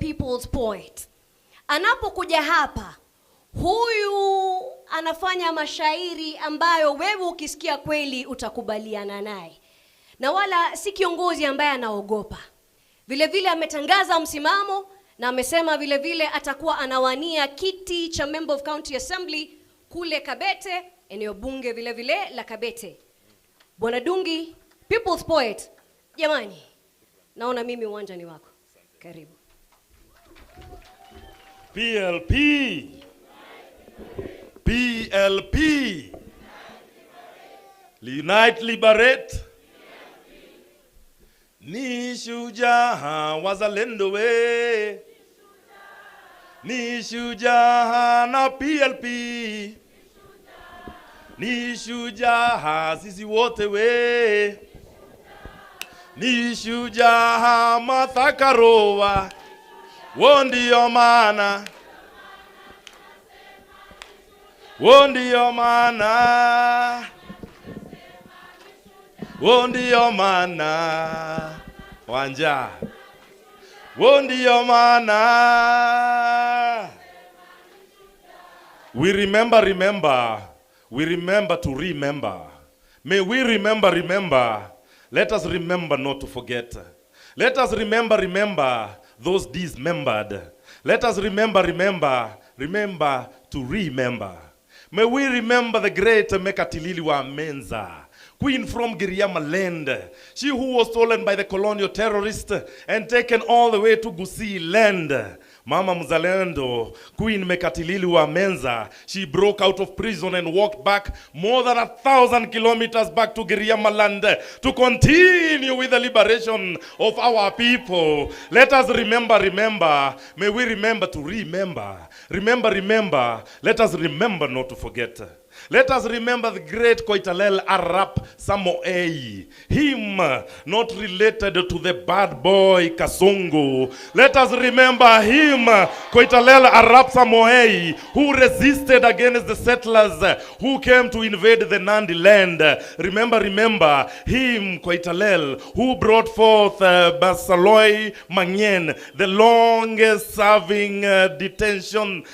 people's poet. Anapokuja hapa, huyu anafanya mashairi ambayo wewe ukisikia kweli utakubaliana naye. Na wala si kiongozi ambaye anaogopa. Vile vile ametangaza msimamo na amesema vile vile atakuwa anawania kiti cha Member of County Assembly kule Kabete, eneo bunge vile vile la Kabete. Bwana Ndungi, people's poet. Jamani, naona mimi uwanja ni wako. Karibu. PLP. PLP. Unite, liberate. Ni shujaa wazalendo we. Ni shujaa na PLP. Ni shujaa sisi wote we. Ni shujaa Martha Karua. Ndio maana. Ndio maana. Ndio maana. Wanja. Ndio maana. We remember. We remember to remember. May we remember. Let us remember not to forget. Let us remember those dismembered. Let us remember to remember. May we remember the great Mekatilili wa Menza, queen from Giriama land. She who was stolen by the colonial terrorists and taken all the way to Gusii land. Mama Mzalendo, Queen Mekatilili wa Menza, she broke out of prison and walked back more than 1,000 kilometers back to Giriama land to continue with the liberation of our people. Let us remember. May we remember to remember. Remember. Let us remember not to forget. Let us remember the great Koital Arap Samoei. Him not related to the bad boy Kasongoo. Let us remember him, Koital Arap Samoei, who resisted against the settlers who came to invade the Nandi land. Remember him, Koital, who brought forth Basaloi Mangyen, the longest serving detention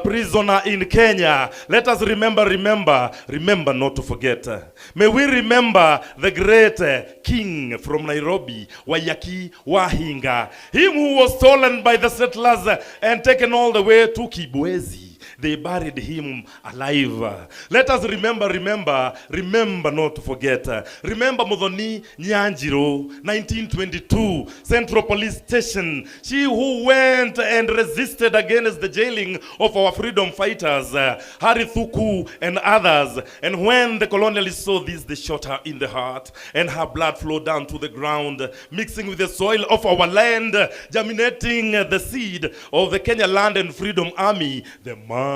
prisoner in Kenya. Let us remember not to forget. May we remember the great king from Nairobi, Wayaki Wahinga, him who was stolen by the settlers and taken all the way to Kibwezi. They buried him alive. Let us remember not to forget. Remember Modoni Nyanjiro, 1922, Central Police Station. She who went and resisted against the jailing of our freedom fighters, Githuku and others. And when the colonialists saw this, they shot her in the heart, and her blood flowed down to the ground, mixing with the soil of our land, germinating the seed of the Kenya Land and Freedom Army, the Mau.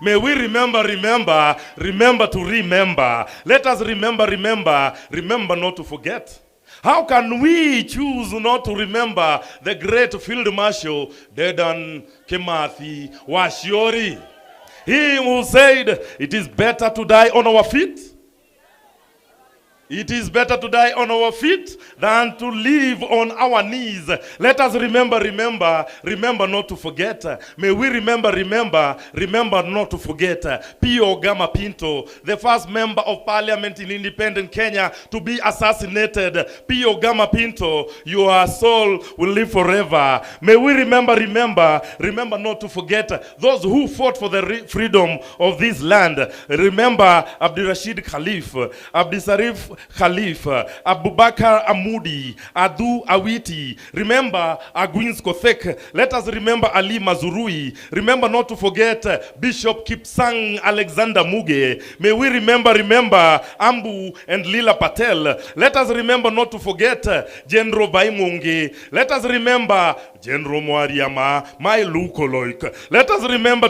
May we remember to remember. Let us remember not to forget. How can we choose not to remember the great Field Marshal Dedan Kimathi Washiori? He who said, it is better to die on our feet. It is better to die on our feet than to live on our knees. Let us remember not to forget. May we remember not to forget. P.O. Gama Pinto, the first member of parliament in independent Kenya to be assassinated. P.O. Gama Pinto, your soul will live forever. May we remember not to forget those who fought for the freedom of this land. Remember Abdirashid Khalif, Abdisarif Khalif, Abubakar Amudi, Adu Awiti. Remember Aguins Kothek. Let us remember Ali Mazurui. Remember not to forget Bishop Kipsang Alexander Muge. May we remember Ambu and Lila Patel. Let us remember not to forget General Baimungi. Let us remember General Mwariama, my Lukoloik. Let us remember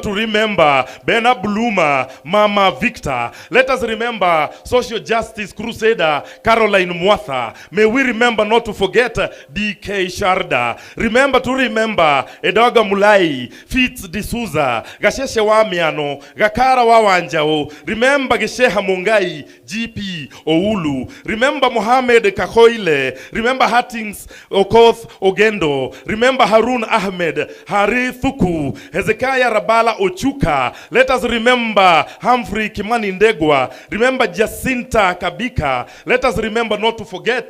Bena Bluma, Mama Victor. Let us remember social justice crusade Jeda, Caroline Mwatha. May we remember not to forget DK Sharda. Remember to remember Edoga Mulai, Fitz D'Souza, Gasheshe Wamiano, Gakara Wawanjao. Remember Gesheha Mungai, GP Oulu. Remember Mohamed Kakoile. Remember Hattings Okoth Ogendo. Remember Harun Ahmed, Githuku, Hezekiah Rabala Ochuka. Let us remember Humphrey Kimani Ndegwa. Remember Jacinta Kabika. Let us remember not to forget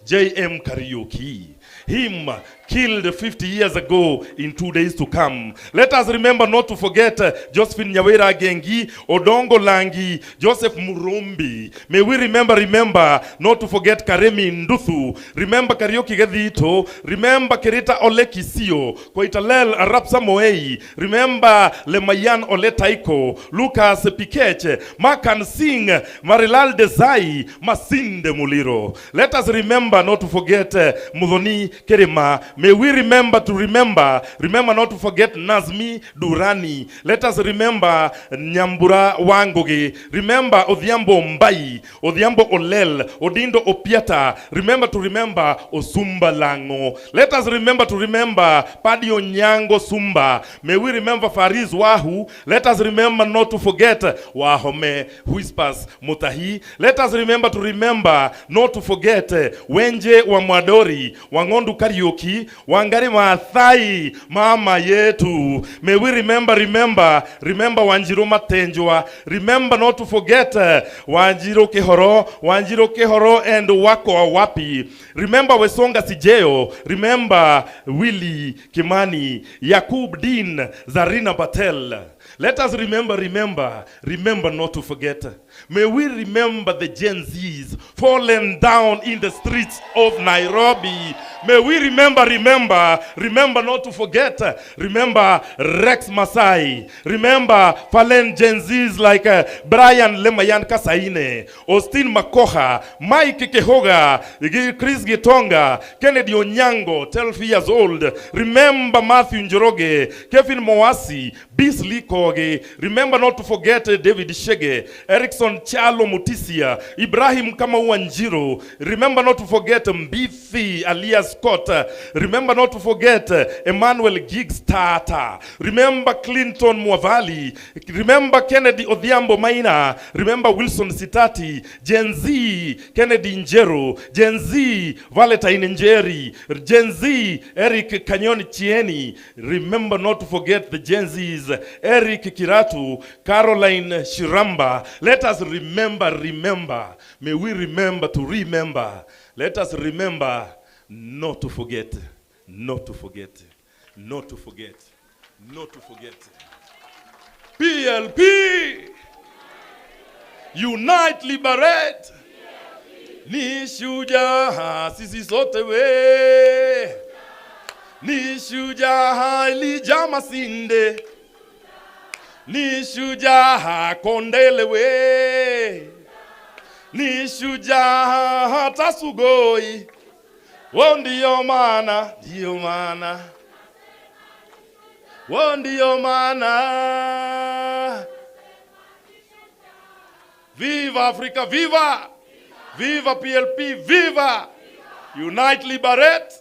J.M. Kariuki. Him killed 50 years ago in 2 days to come. Let us remember not to forget Josephine Nyawera Gengi, Odongo Langi, Joseph Murumbi. May we remember not to forget Karemi Nduthu. Remember Karaoke Gethito. Remember Kerita Ole Kisio, Koital Arap Samoei. Remember Lemayan Ole Taiko, Lucas Pikech, Makan Singh, Marilal Desai, Masinde Muliro. Let us remember not to forget Mudhoni Kerema. May we remember not to forget Nazmi Durani. Let us remember Nyambura Wangoge. Remember Odhiambo Mbai, Odhiambo Olel, Odindo Opiata. Remember Osumba Lango. Let us remember Padi Onyango Sumba. May we remember Fariz Wahu. Let us remember not to forget Wahome Whispers Mutahi. Let us remember not to forget Wenje Wamwadori, Wangondu Karaoke, Wangari Maathai, Mama Yetu. May we remember Wanjiru Matenjwa. Remember not to forget Wanjiru Kehoro and Wako Awapi. Remember Wesonga Sijeo. Remember Willie Kimani, Yakub Din, Zarina Patel. Let us remember not to forget. May we remember the Gen Zs fallen down in the streets of Nairobi. May we remember not to forget. Remember Rex Masai. Remember fallen Gen Zs like Brian Lemayan Kasaine, Austin Makoha, Mike Kehoga, Chris Gitonga, Kennedy Onyango, 12 years old. Remember Matthew Njoroge, Kevin Moasi, Beasley Koge. Remember not to forget David Shege, Erickson Chalo Mutisia, Ibrahim Kamauanjiro. Remember not to forget Mbithi alias Scott. Remember not to forget Emmanuel Giggs Tata. Remember Clinton Mwavali. Remember Kennedy Odhiambo Maina. Remember Wilson Sitati. Gen Z Kennedy Njero. Gen Z Valentine Njeri. Gen Z Eric Kanyoni Chieni. Remember not to forget the Gen Z's Eric Kiratu, Caroline Shiramba. Let us remember. May we remember to remember. Let us remember not to forget. PLP! Unite, liberate! Ni shujaa sisi sote we. Ni shujaa Elijah Masinde. Ni shujaa Kondele we. Ni shujaa Tasugoi. Ndiyo maana. Ndiyo maana. Viva Africa, viva! Viva PLP, viva! Unite, liberate!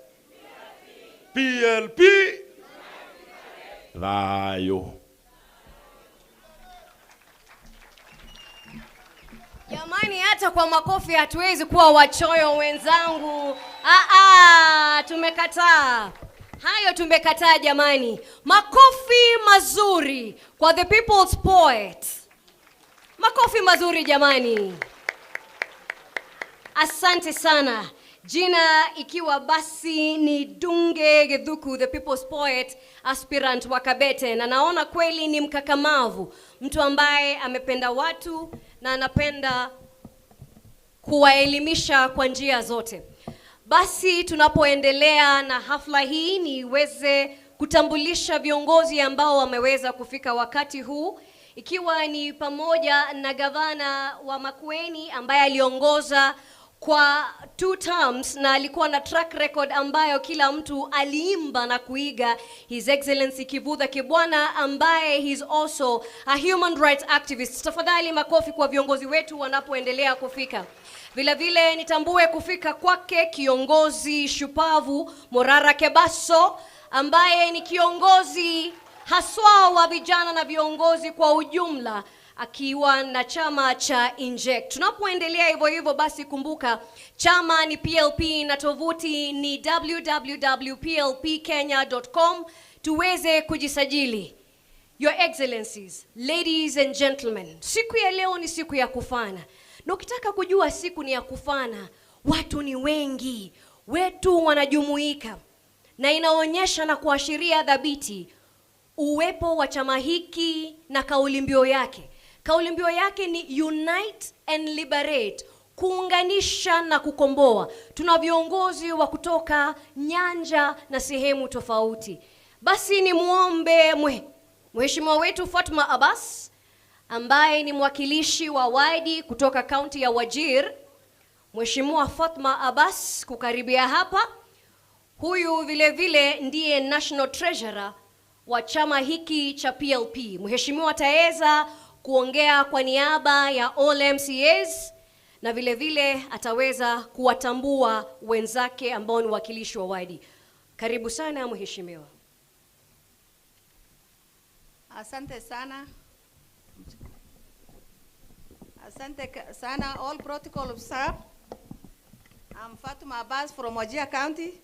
PLP! Layo. Jamani, hata kwa makofi hatuwezi kuwa wachoyo wenzangu. Tumekataa. Hayo tumekataa jamani. Makofi mazuri kwa the people's poet. Makofi mazuri jamani. Asante sana. Jina ikiwa basi ni Ndungi Githuku, the people's poet, aspirant wa Kabete, na naona kweli ni mkakamavu, mtu ambaye amependa watu na anapenda kuwaelimisha kwa njia zote. Basi tunapoendelea na hafla hii niweze kutambulisha viongozi ambao wameweza kufika wakati huu, ikiwa ni pamoja na gavana wa Makueni ambaye aliongoza kwa 2 terms na alikuwa na track record ambayo kila mtu aliimba na kuiga. His Excellency Kivutha Kibwana, ambaye he's also a human rights activist. Tafadhali makofi kwa viongozi wetu wanapoendelea kufika. Vile vile nitambue kufika kwake kiongozi shupavu Morara Kebaso, ambaye ni kiongozi haswa wa vijana na viongozi kwa ujumla, akiwa na chama cha Inject. Tunapoendelea hivyo basi kumbuka chama ni PLP na tovuti ni www.plpkenya.com tuweze kujisajili. Your Excellencies, ladies and gentlemen, siku ya leo ni siku ya kufana. Na ukitaka kujua siku ni ya kufana, watu ni wengi, wetu wanajumuika, na inaonyesha na kuashiria dhabiti uwepo wa chama hiki na kauli mbiu yake. Kauli mbiu yake ni Unite and Liberate, kuunganisha na kukomboa. Tuna viongozi wa kutoka nyanja na sehemu tofauti. Basi ni muombe Mheshimiwa wetu Fatma Abbas, ambaye ni mwakilishi wa wadi kutoka kaunti ya Wajir. Mheshimiwa Fatma Abbas kukaribia hapa. Huyu vile vile ndiye National Treasurer wa chama hiki cha PLP. Mheshimiwa ataweza kuongea kwa niaba ya all MCAs na vile vile ataweza kuwatambua wenzake ambao ni wakilishi wa wadi. Karibu sana mheshimiwa. Asante sana. Asante sana all protocol officer. I'm Fatma Abbas from Wajir County,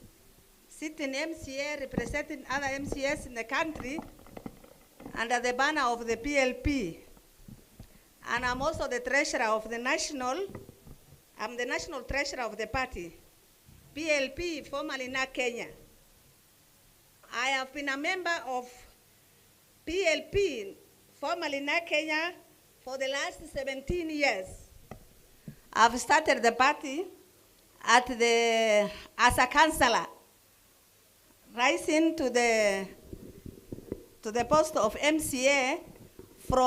sitting MCA representing other MCAs in the country under the banner of the PLP. And I'm also the treasurer of the national treasurer of the party, PLP, formerly NAK Kenya. I have been a member of PLP, formerly NAK Kenya, for the last 17 years. I've started the party as a councillor, rising to the post of MCA from